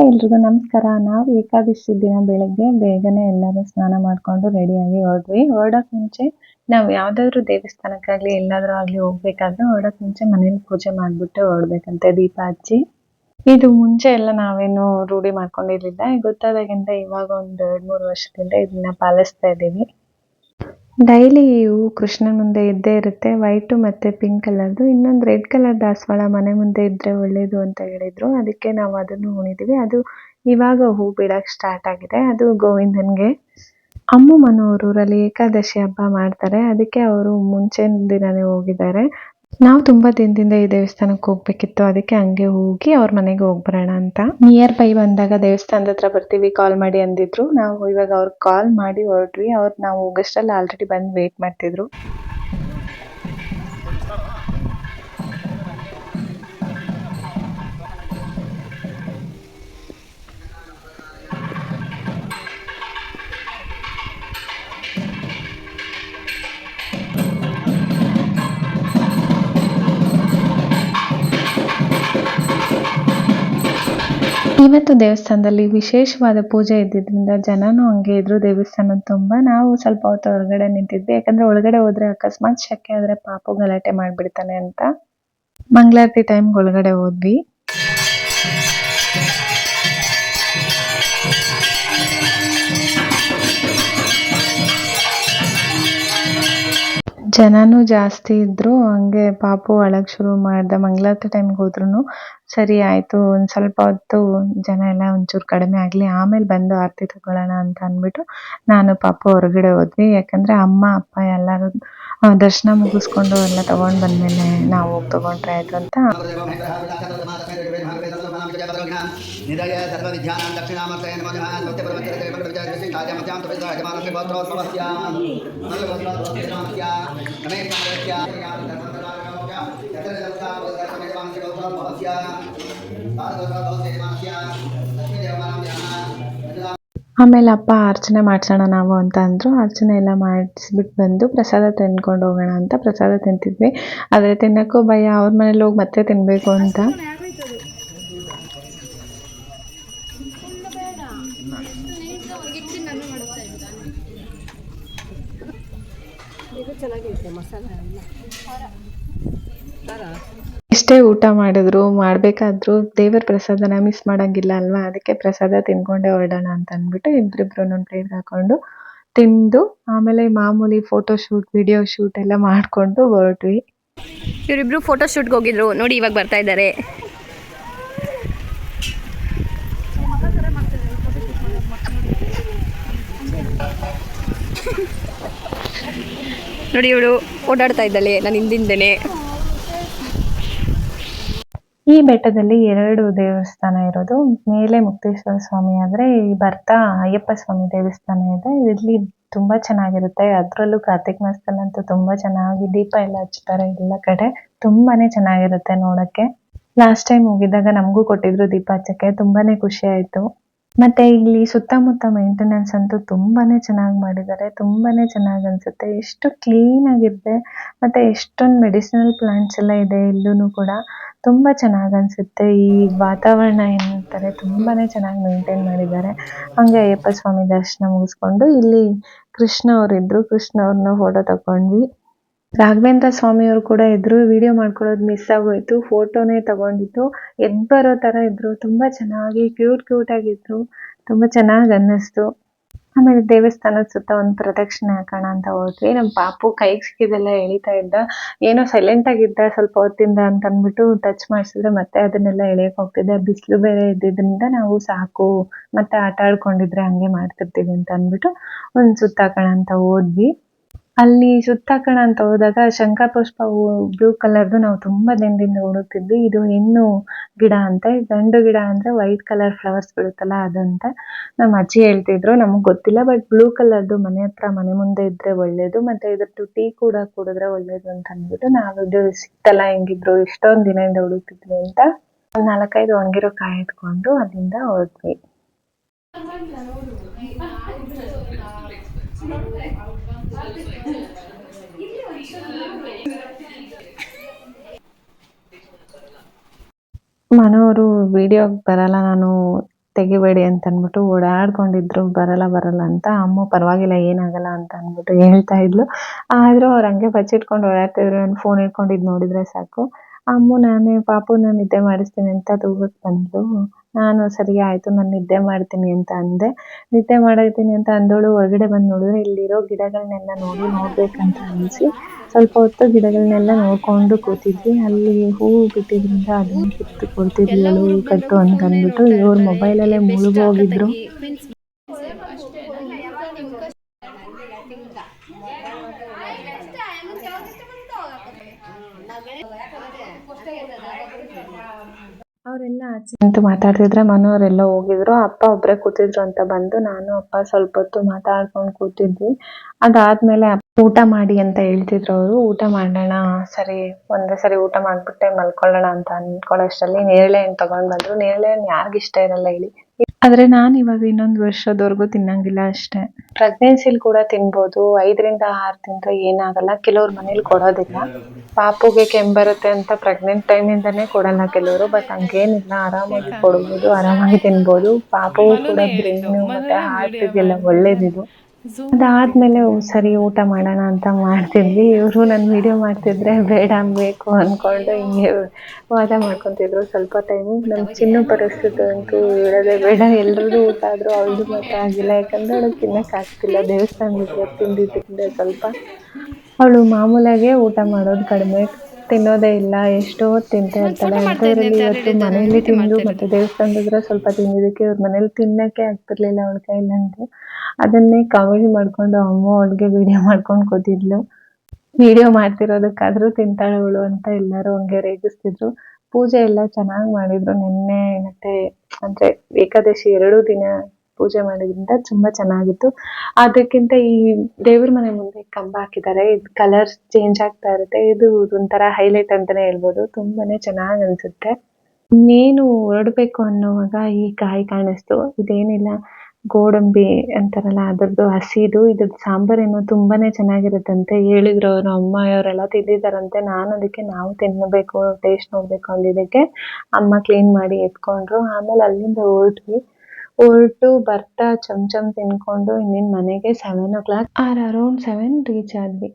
Hi ಎಲ್ರಿಗೂ ನಮಸ್ಕಾರ. ನಾವು ಏಕಾದಶಿ ದಿನ ಬೆಳಗ್ಗೆ ಬೇಗನೆ ಎಲ್ಲರೂ ಸ್ನಾನ ಮಾಡ್ಕೊಂಡು ರೆಡಿಯಾಗಿ ಹೊರಡೋಕೆ ಮುಂಚೆ ನಾವು ಯಾವುದಾದ್ರೂ ದೇವಸ್ಥಾನಕ್ಕಾಗಲಿ ಎಲ್ಲಾದ್ರೂ ಆಗಲಿ ಹೋಗ್ಬೇಕಾದ್ರೆ ಹೊರಡೋಕೆ ಮುಂಚೆ ಮನೇಲಿ ಪೂಜೆ ಮಾಡಿಬಿಟ್ಟು ಹೊರಡಬೇಕಂತೆ ದೀಪ ಹಚ್ಚಿ. ಇದು ಮುಂಚೆ ಎಲ್ಲ ನಾವೇನು ರೂಢಿ ಮಾಡ್ಕೊಂಡಿರ್ಲಿಲ್ಲ. ಗೊತ್ತಾದಾಗಿಂದ ಇವಾಗ ಒಂದು 2-3 ವರ್ಷದಿಂದ ಇದನ್ನ ಪಾಲಿಸ್ತಾ ಇದ್ದೀವಿ. ಡೈಲಿ ಹೂವು ಕೃಷ್ಣನ ಮುಂದೆ ಇದ್ದೇ ಇರುತ್ತೆ, ವೈಟು ಮತ್ತು ಪಿಂಕ್ ಕಲರ್ದು. ಇನ್ನೊಂದು ರೆಡ್ ಕಲರ್ ದಾಸವಾಳ ಮನೆ ಮುಂದೆ ಇದ್ದರೆ ಒಳ್ಳೇದು ಅಂತ ಹೇಳಿದರು, ಅದಕ್ಕೆ ನಾವು ಅದನ್ನು ಹೂಣಿದ್ದೀವಿ. ಅದು ಇವಾಗ ಹೂ ಬಿಡೋಕ್ಕೆ ಸ್ಟಾರ್ಟ್ ಆಗಿದೆ. ಅದು ಗೋವಿಂದನಿಗೆ. ಅಮ್ಮ ಮನೋರೂರಲ್ಲಿ ಏಕಾದಶಿ ಹಬ್ಬ ಮಾಡ್ತಾರೆ, ಅದಕ್ಕೆ ಅವರು ಮುಂಚಿನ ದಿನವೇ ಹೋಗಿದ್ದಾರೆ. ನಾವು ತುಂಬ ದಿನದಿಂದ ಈ ದೇವಸ್ಥಾನಕ್ಕೆ ಹೋಗ್ಬೇಕಿತ್ತು, ಅದಕ್ಕೆ ಹಂಗೆ ಹೋಗಿ ಅವ್ರ ಮನೆಗೆ ಹೋಗ್ಬರೋಣ ಅಂತ. ನಿಯರ್ ಬೈ ಬಂದಾಗ ದೇವಸ್ಥಾನದ ಹತ್ರ ಬರ್ತೀವಿ, ಕಾಲ್ ಮಾಡಿ ಅಂದಿದ್ರು. ನಾವು ಇವಾಗ ಅವ್ರಿಗೆ ಕಾಲ್ ಮಾಡಿ ಹೊರಟ್ವಿ. ಅವ್ರು ನಾವು ಹೋಗೋಷ್ಟರಲ್ಲಿ ಆಲ್ರೆಡಿ ಬಂದು ವೇಟ್ ಮಾಡ್ತಿದ್ರು. ಇವತ್ತು ದೇವಸ್ಥಾನದಲ್ಲಿ ವಿಶೇಷವಾದ ಪೂಜೆ ಇದ್ದಿದ್ದರಿಂದ ಜನನೂ ಹಂಗೆ ಇದ್ರು ದೇವಸ್ಥಾನದ ತುಂಬ. ನಾವು ಸ್ವಲ್ಪ ಹೊತ್ತು ಹೊರಗಡೆ ನಿಂತಿದ್ವಿ, ಯಾಕಂದ್ರೆ ಒಳಗಡೆ ಹೋದ್ರೆ ಅಕಸ್ಮಾತ್ ಶಕೆ ಆದ್ರೆ ಪಾಪು ಗಲಾಟೆ ಮಾಡ್ಬಿಡ್ತಾನೆ ಅಂತ. ಮಂಗಳಾರತಿ ಟೈಮ್ಗೆ ಒಳಗಡೆ ಹೋದ್ವಿ. ಜನನೂ ಜಾಸ್ತಿ ಇದ್ರು, ಹಂಗೆ ಪಾಪು ಅಳಕ್ ಶುರು ಮಾಡ್ದ. ಮಂಗಳಾರತಿ ಟೈಮ್ಗೆ ಹೋದ್ರೂ ಸರಿ ಆಯಿತು, ಒಂದು ಸ್ವಲ್ಪ ಹೊತ್ತು ಜನ ಎಲ್ಲ ಒಂಚೂರು ಕಡಿಮೆ ಆಗಲಿ, ಆಮೇಲೆ ಬಂದು ಆರತಿ ತಗೊಳ್ಳೋಣ ಅಂತ ಅಂದ್ಬಿಟ್ಟು ನಾನು ಪಾಪು ಹೊರಗಡೆ ಹೋದ್ವಿ. ಯಾಕಂದರೆ ಅಮ್ಮ ಅಪ್ಪ ಎಲ್ಲರೂ ದರ್ಶನ ಮುಗಿಸ್ಕೊಂಡು ಎಲ್ಲ ತೊಗೊಂಡು ಬಂದಮೇಲೆ ನಾವು ಹೋಗಿ ತೊಗೊಂಡ್ರೆ ಆಯಿತು ಅಂತ. ಆಮೇಲೆ ಅಪ್ಪ ಅರ್ಚನೆ ಮಾಡ್ಸೋಣ ನಾವು ಅಂತ ಅಂದರು. ಅರ್ಚನೆ ಎಲ್ಲ ಮಾಡಿಸ್ಬಿಟ್ಟು ಬಂದು ಪ್ರಸಾದ ತಿನ್ಕೊಂಡು ಹೋಗೋಣ ಅಂತ ಪ್ರಸಾದ ತಿಂತಿದ್ವಿ. ಆದರೆ ತಿನ್ನೋಕ್ಕೂ ಭಯ, ಅವ್ರ ಮನೇಲಿ ಹೋಗಿ ಮತ್ತೆ ತಿನ್ನಬೇಕು ಅಂತ. ಎಷ್ಟೇ ಊಟ ಮಾಡಿದ್ರು ಮಾಡಬೇಕಾದ್ರೂ ದೇವರ ಪ್ರಸಾದನ ಮಿಸ್ ಮಾಡೋಂಗಿಲ್ಲ ಅಲ್ವಾ, ಅದಕ್ಕೆ ಪ್ರಸಾದ ತಿನ್ಕೊಂಡೇ ಹೊರಡೋಣ ಅಂತ ಅಂದ್ಬಿಟ್ಟು ಇಬ್ಬರಿಬ್ರು ಒಂದು ಪ್ಲೇಟ್ ಹಾಕೊಂಡು ತಿಂದು ಆಮೇಲೆ ಮಾಮೂಲಿ ಫೋಟೋ ಶೂಟ್ ವಿಡಿಯೋ ಶೂಟ್ ಎಲ್ಲ ಮಾಡಿಕೊಂಡು ಹೊರಟ್ವಿ. ಇವರಿಬ್ರು ಫೋಟೋ ಶೂಟ್ಗೆ ಹೋಗಿದ್ರು ನೋಡಿ, ಇವಾಗ ಬರ್ತಾ ಇದ್ದಾರೆ. ನೋಡಿ ಇವಳು ಓಡಾಡ್ತಾ ಇದ್ದಾಳೆ ನಾನು ಹಿಂದಿಂದೇನೆ. ಈ ಬೆಟ್ಟದಲ್ಲಿ 2 ದೇವಸ್ಥಾನ ಇರೋದು. ಮೇಲೆ ಮುಕ್ತೇಶ್ವರ ಸ್ವಾಮಿ ಆದರೆ ಬರ್ತಾ ಅಯ್ಯಪ್ಪ ಸ್ವಾಮಿ ದೇವಸ್ಥಾನ ಇದೆ. ಇಲ್ಲಿ ತುಂಬ ಚೆನ್ನಾಗಿರುತ್ತೆ. ಅದರಲ್ಲೂ ಕಾರ್ತಿಕ್ ಮಾಸದಲ್ಲಂತೂ ತುಂಬ ಚೆನ್ನಾಗಿ ದೀಪ ಎಲ್ಲ ಹಚ್ತಾರೆ ಎಲ್ಲ ಕಡೆ. ತುಂಬಾನೇ ಚೆನ್ನಾಗಿರುತ್ತೆ ನೋಡೋಕ್ಕೆ. ಲಾಸ್ಟ್ ಟೈಮ್ ಹೋಗಿದ್ದಾಗ ನಮಗೂ ಕೊಟ್ಟಿದ್ರು ದೀಪ ಹಚ್ಚಕ್ಕೆ, ತುಂಬಾನೇ ಖುಷಿ ಆಯಿತು. ಮತ್ತು ಇಲ್ಲಿ ಸುತ್ತಮುತ್ತ ಮೇಂಟೆನೆನ್ಸ್ ಅಂತೂ ತುಂಬಾನೇ ಚೆನ್ನಾಗಿ ಮಾಡಿದ್ದಾರೆ, ತುಂಬಾನೇ ಚೆನ್ನಾಗಿ ಅನಿಸುತ್ತೆ. ಎಷ್ಟು ಕ್ಲೀನಾಗಿದೆ ಮತ್ತು ಎಷ್ಟೊಂದು ಮೆಡಿಸಿನಲ್ ಪ್ಲಾಂಟ್ಸ್ ಎಲ್ಲ ಇದೆ ಇಲ್ಲೂ ಕೂಡ. ತುಂಬ ಚೆನ್ನಾಗಿ ಅನಿಸುತ್ತೆ. ಈ ವಾತಾವರಣ ಏನಂತಾರೆ ತುಂಬಾನೇ ಚೆನ್ನಾಗಿ ಮೇಂಟೈನ್ ಮಾಡಿದ್ದಾರೆ. ಹಂಗೆ ಅಯ್ಯಪ್ಪ ಸ್ವಾಮಿ ದರ್ಶನ ಮುಗಿಸ್ಕೊಂಡು ಇಲ್ಲಿ ಕೃಷ್ಣ ಅವರಿದ್ದರು, ಕೃಷ್ಣ ಅವ್ರನ್ನ ಫೋಟೋ ತಗೊಂಡ್ವಿ. ರಾಘವೇಂದ್ರ ಸ್ವಾಮಿಯವರು ಕೂಡ ಇದ್ರು, ವಿಡಿಯೋ ಮಾಡ್ಕೊಳ್ಳೋದು ಮಿಸ್ ಆಗೋಯ್ತು. ಫೋಟೋನೇ ತಗೊಂಡಿದ್ದು ಎದ್ದು ಬರೋ ಥರ ಇದ್ರು, ತುಂಬ ಚೆನ್ನಾಗಿ ಕ್ಯೂಟ್ ಆಗಿದ್ರು, ತುಂಬ ಚೆನ್ನಾಗಿ ಅನ್ನಿಸ್ತು. ಆಮೇಲೆ ದೇವಸ್ಥಾನದ ಸುತ್ತ ಒಂದು ಪ್ರದಕ್ಷಿಣೆ ಹಾಕೋಣ ಅಂತ ಹೋದ್ವಿ. ನಮ್ಮ ಪಾಪು ಕೈಗೆ ಸಿಕ್ಕಿದೆಲ್ಲ ಎಳಿತಾ ಇದ್ದ, ಏನೋ ಸೈಲೆಂಟಾಗಿದ್ದ ಸ್ವಲ್ಪ ಹೊತ್ತಿಂದ ಅಂತ ಅಂದ್ಬಿಟ್ಟು ಟಚ್ ಮಾಡಿಸಿದ್ರೆ ಮತ್ತೆ ಅದನ್ನೆಲ್ಲ ಎಳೆಯಕ್ಕೆ ಹೋಗ್ತಿದ್ದೆ. ಬಿಸಿಲು ಬೇರೆ ಇದ್ದಿದ್ದರಿಂದ ನಾವು ಸಾಕು ಮತ್ತೆ ಆಟ ಆಡ್ಕೊಂಡಿದ್ರೆ ಹಂಗೆ ಮಾಡ್ತಿರ್ತೀವಿ ಅಂತ ಅಂದ್ಬಿಟ್ಟು ಒಂದು ಸುತ್ತಾಕೋಣ ಅಂತ ಹೋದ್ವಿ. ಅಲ್ಲಿ ಸುತ್ತಾಕೋಣ ಅಂತ ಹೋದಾಗ ಶಂಖಪುಷ್ಪ ಹೂವು ಬ್ಲೂ ಕಲರ್ದು ನಾವು ತುಂಬ ದಿನದಿಂದ ಹುಡುಕ್ತಿದ್ವಿ. ಇದು ಹೆಣ್ಣು ಗಿಡ ಅಂತೆ, ಗಂಡು ಗಿಡ ಅಂದರೆ ವೈಟ್ ಕಲರ್ ಫ್ಲವರ್ಸ್ ಬಿಡುತ್ತಲ್ಲ ಅದಂತೆ. ನಮ್ಮ ಅಜ್ಜಿ ಹೇಳ್ತಿದ್ರು, ನಮಗೆ ಗೊತ್ತಿಲ್ಲ, ಬಟ್ ಬ್ಲೂ ಕಲರ್ದು ಮನೆ ಹತ್ರ ಮನೆ ಮುಂದೆ ಇದ್ದರೆ ಒಳ್ಳೆಯದು, ಮತ್ತು ಇದ್ರದ್ದು ಟೀ ಕೂಡ ಕುಡಿದ್ರೆ ಒಳ್ಳೆಯದು ಅಂತ ಅಂದ್ಬಿಟ್ಟು ನಾವು ಇದು ಸಿಕ್ತಲ್ಲ ಹೆಂಗಿದ್ರು ಇಷ್ಟೊಂದು ದಿನದಿಂದ ಹುಡುಕ್ತಿದ್ವಿ ಅಂತ 4-5 ಒಣಗಿರೋ ಕಾಯಿ ಎತ್ಕೊಂಡು ಅಲ್ಲಿಂದ ಹೋದ್ವಿ. ಮನೋರು ವಿಡಿಯೋಗೆ ಬರಲ್ಲ, ನಾನು ತೆಗಿಬೇಡಿ ಅಂತ ಅಂದ್ಬಿಟ್ಟು ಓಡಾಡ್ಕೊಂಡಿದ್ರು ಬರಲ್ಲ ಅಂತ. ಅಮ್ಮ ಪರವಾಗಿಲ್ಲ ಏನಾಗಲ್ಲ ಅಂತ ಅಂದ್ಬಿಟ್ಟು ಹೇಳ್ತಾ ಇದ್ಲು. ಆದ್ರೂ ಅವ್ರು ಹಂಗೆ ಬಚ್ಚಿಟ್ಕೊಂಡು ಓಡಾಡ್ತಿದ್ರು. ನಾನು ಫೋನ್ ಹಿಡ್ಕೊಂಡಿದ್ದು ನೋಡಿದ್ರೆ ಸಾಕು. ನಾನೇ ಪಾಪುನ ನಿದ್ದೆ ಮಾಡಿಸ್ತೀನಿ ಅಂತ ತೂಗಕ್ಕೆ ಬಂದ್ಲು. ನಾನು ಸರಿ ಆಯ್ತು ನಾನು ನಿದ್ದೆ ಮಾಡ್ತೀನಿ ಅಂತ ಅಂದೆ. ನಿದ್ದೆ ಮಾಡತೀನಿ ಅಂತ ಅಂದೋಳು ಹೊರಗಡೆ ಬಂದು ನೋಡಿದ್ರೆ ಇಲ್ಲಿರೋ ಗಿಡಗಳನ್ನೆಲ್ಲ ನೋಡ್ಬೇಕಂತ ಅನಿಸಿ ಸ್ವಲ್ಪ ಹೊತ್ತು ಗಿಡಗಳನ್ನೆಲ್ಲ ನೋಡ್ಕೊಂಡು ಕೂತಿದ್ವಿ. ಅಲ್ಲಿ ಹೂವು ಬಿಟ್ಟಿದ್ರಿಂದ ಅದನ್ನ ಕಿತ್ತು ಕೊಡ್ತಿದ್ವಿ ಹೂ ಕಟ್ಟು ಅಂತ ಅಂದ್ಬಿಟ್ಟು. ಇವ್ರ ಮೊಬೈಲಲ್ಲೇ ಮುಳುಗೋಗಿದ್ರು. ಅವರೆಲ್ಲ ಆಚೆ ನಿಂತು ಮಾತಾಡ್ತಿದ್ರೆ ಮನೆಯವರೆಲ್ಲ ಹೋಗಿದ್ರು. ಅಪ್ಪ ಒಬ್ಬರೇ ಕೂತಿದ್ರು ಅಂತ ಬಂದು ನಾನು ಅಪ್ಪ ಸ್ವಲ್ಪ ಹೊತ್ತು ಮಾತಾಡ್ಕೊಂಡು ಕೂತಿದ್ವಿ. ಅದಾದ್ಮೇಲೆ ಊಟ ಮಾಡಿ ಅಂತ ಹೇಳ್ತಿದ್ರು ಅವರು. ಊಟ ಮಾಡೋಣ ಸರಿ ಒಂದೇ ಸರಿ ಊಟ ಮಾಡ್ಬಿಟ್ಟೆ ಮಲ್ಕೊಳ್ಳೋಣ ಅಂತ ಅನ್ಕೊಳ್ಳೋಷ್ಟರಲ್ಲಿ ನೇರಳೆ ಹಣ್ಣು ತಗೊಂಡ್ ಬಂದ್ರು. ನೇರಳೆ ಹಣ್ಣು ಯಾರಿಗಿಷ್ಟ ಇರಲ್ಲ ಹೇಳಿ. ಆದ್ರೆ ನಾನು ಇವಾಗ ಇನ್ನೊಂದು ವರ್ಷದವರೆಗೂ ತಿನ್ನಂಗಿಲ್ಲ ಅಷ್ಟೇ. ಪ್ರೆಗ್ನೆನ್ಸಿಲಿ ಕೂಡ ತಿನ್ಬೋದು. 5 ರಿಂದ 6 ತಿಂದ್ರೆ ಏನಾಗಲ್ಲ. ಕೆಲವ್ರ ಮನೇಲಿ ಕೊಡೋದಿಲ್ಲ. ಪಾಪುಗೆ ಕೆಮ್ಮು ಬರುತ್ತೆ ಅಂತ ಪ್ರೆಗ್ನೆಂಟ್ ಟೈಮಿಂದಾನೇ ಕೊಡಲ್ಲ ಕೆಲವರು. ಬಟ್ ಹಂಗೇನಿಲ್ಲ, ಆರಾಮಾಗಿ ಕೊಡ್ಬೋದು, ಆರಾಮಾಗಿ ತಿನ್ಬೋದು. ಪಾಪುಗೂ ಕೂಡ ಬ್ರೈನು ಮತ್ತೆ ಹಾರ್ಟಿಗೆಲ್ಲ ಒಳ್ಳೇದಿದು. ಅದಾದ್ಮೇಲೆ ಸರಿ ಊಟ ಮಾಡೋಣ ಅಂತ ಮಾಡ್ತಿದ್ವಿ. ಇವರು ನಾನು ವಿಡಿಯೋ ಮಾಡ್ತಿದ್ರೆ ಬೇಡ ಬೇಕು ಅನ್ಕೊಂಡು ಹಿಂಗೆ ವಾದ ಮಾಡ್ಕೊತಿದ್ರು ಸ್ವಲ್ಪ ಟೈಮು. ನಮ್ಮ ಚಿನ್ನು ಪರಿಸ್ಥಿತಿ ಅಂತೂ ಹೇಳೋದೇ ಬೇಡ. ಎಲ್ರದ್ದು ಊಟ ಆದರೂ ಅವಳದು ಮಾತ್ರ ಆಗಿಲ್ಲ. ಯಾಕಂದ್ರೆ ಅವಳಿಗೆ ತಿನ್ನಕ್ಕೆ ಆಗ್ತಿಲ್ಲ. ದೇವಸ್ಥಾನದ ತಿಂದೆ ಸ್ವಲ್ಪ. ಅವಳು ಮಾಮೂಲಾಗೆ ಊಟ ಮಾಡೋದು ಕಡಿಮೆ, ತಿನ್ನೋದೇ ಇಲ್ಲ. ಎಷ್ಟೋ ತಿಂತಾ ಇರ್ತಾಳೆ. ಅಂಥದ್ರಲ್ಲಿ ಇವತ್ತು ಮನೇಲಿ ತಿಂದು ಮತ್ತೆ ದೇವಸ್ಥಾನದ ಸ್ವಲ್ಪ ತಿಂದಿದ್ದಕ್ಕೆ ಇವ್ರ ಮನೇಲಿ ತಿನ್ನಕ್ಕೆ ಆಗ್ತಿರ್ಲಿಲ್ಲ ಅವಳ ಕೈಲಂತೂ. ಅದನ್ನೇ ಕಾಮಿಡಿ ಮಾಡ್ಕೊಂಡು ಅಮ್ಮ ಅವಳಿಗೆ ವಿಡಿಯೋ ಮಾಡ್ಕೊಂಡು ಕೂತಿದ್ಲು. ವಿಡಿಯೋ ಮಾಡ್ತಿರೋದಕ್ಕಾದ್ರೂ ತಿಂತಾಳೆ ಅವಳು ಅಂತ ಎಲ್ಲರೂ ಹಂಗೆ ರೇಗಿಸ್ತಿದ್ರು. ಪೂಜೆ ಎಲ್ಲ ಚೆನ್ನಾಗಿ ಮಾಡಿದ್ರು. ನಿನ್ನೆ ಮತ್ತೆ ಅಂದ್ರೆ ಏಕಾದಶಿ 2 ದಿನ ಪೂಜೆ ಮಾಡಿದ್ರಿಂದ ತುಂಬಾ ಚೆನ್ನಾಗಿತ್ತು. ಅದಕ್ಕಿಂತ ಈ ದೇವ್ರ ಮನೆ ಮುಂದೆ ಕಂಬ ಹಾಕಿದ್ದಾರೆ. ಇದು ಕಲರ್ಸ್ ಚೇಂಜ್ ಆಗ್ತಾ ಇರುತ್ತೆ. ಇದು ಒಂಥರ ಹೈಲೈಟ್ ಅಂತಾನೆ ಹೇಳ್ಬೋದು. ತುಂಬಾನೇ ಚೆನ್ನಾಗಿ ಅನ್ಸುತ್ತೆ. ಇನ್ನೇನು ಹೊರಡ್ಬೇಕು ಅನ್ನೋವಾಗ ಈ ಕಾಯಿ ಕಾಣಿಸ್ತು. ಇದೇನಿಲ್ಲ, ಗೋಡಂಬಿ ಅಂತಾರಲ್ಲ ಅದ್ರದ್ದು ಹಸಿದು. ಇದ್ರದ್ದು ಸಾಂಬಾರೇನೋ ತುಂಬಾನೇ ಚೆನ್ನಾಗಿರುತ್ತಂತೆ ಹೇಳಿದ್ರು ಅವರು. ಅವರೆಲ್ಲ ತಿಂದಿದ್ದಾರಂತೆ. ನಾನು ಅದಕ್ಕೆ ನಾವು ತಿನ್ನಬೇಕು, ಟೇಸ್ಟ್ ನೋಡ್ಬೇಕು ಅಂದಿದ್ದಕ್ಕೆ ಅಮ್ಮ ಕ್ಲೀನ್ ಮಾಡಿ ಎತ್ಕೊಂಡ್ರು. ಆಮೇಲೆ ಅಲ್ಲಿಂದ ಹೊರಟು ಬರ್ತಾ ಚಮಚಮ್ ತಿನ್ಕೊಂಡು ಇನ್ನೇನು ಮನೆಗೆ 7 o'clock ಅರೌಂಡ್ 7 ರೀಚ್ ಆದ್ವಿ.